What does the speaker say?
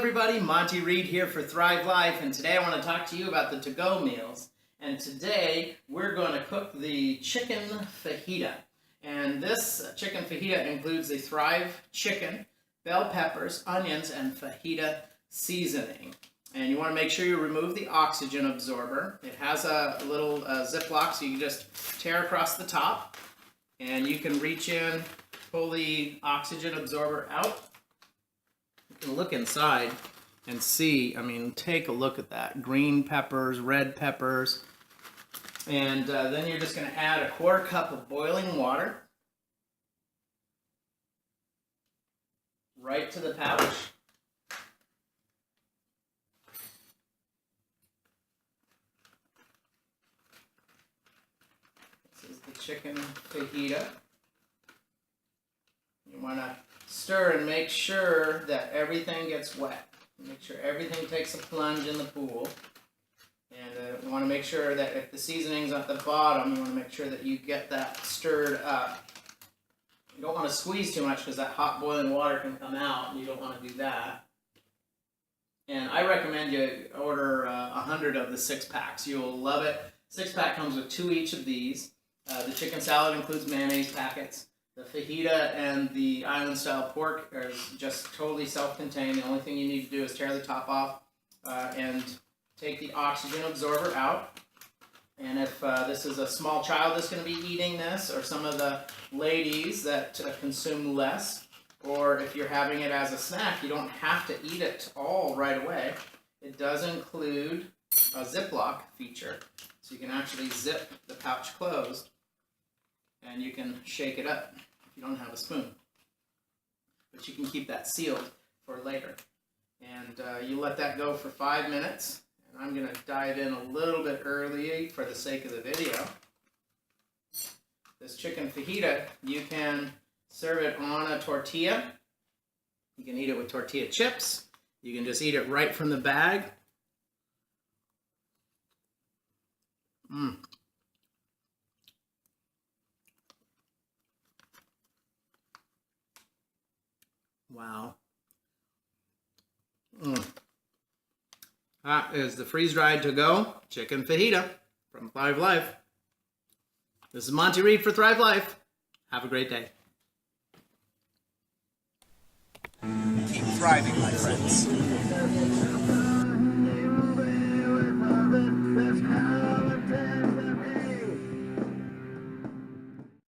everybody, Monty Reed here for Thrive Life, and today I want to talk to you about the to-go meals. And today we're going to cook the chicken fajita. And this chicken fajita includes the Thrive chicken, bell peppers, onions, and fajita seasoning. And you want to make sure you remove the oxygen absorber. It has a little Ziploc, so you can just tear across the top, and you can reach in, pull the oxygen absorber out. You can look inside and see, take a look at that. Green peppers, red peppers. And then you're just going to add a 1/4 cup of boiling water right to the pouch. This is the chicken fajita. You want to stir and make sure that everything gets wet. Make sure everything takes a plunge in the pool. And you want to make sure that if the seasoning's at the bottom, you want to make sure that you get that stirred up. You don't want to squeeze too much because that hot boiling water can come out, and you don't want to do that. And I recommend you order 100 of the 6-packs. You'll love it. 6-pack comes with 2 each of these. The chicken salad includes mayonnaise packets. The fajita and the island-style pork are just totally self-contained. The only thing you need to do is tear the top off and take the oxygen absorber out. And if this is a small child that's going to be eating this, or some of the ladies that consume less, or if you're having it as a snack, you don't have to eat it all right away. It does include a Ziploc feature, so you can actually zip the pouch closed, and you can shake it up if you don't have a spoon. But you can keep that sealed for later. And you let that go for 5 minutes. And I'm going to dive in a little bit early for the sake of the video. This chicken fajita, you can serve it on a tortilla. You can eat it with tortilla chips. You can just eat it right from the bag. Wow. That is the freeze-dried to-go chicken fajita from Thrive Life. This is Monty Reed for Thrive Life. Have a great day. Keep thriving, my friends.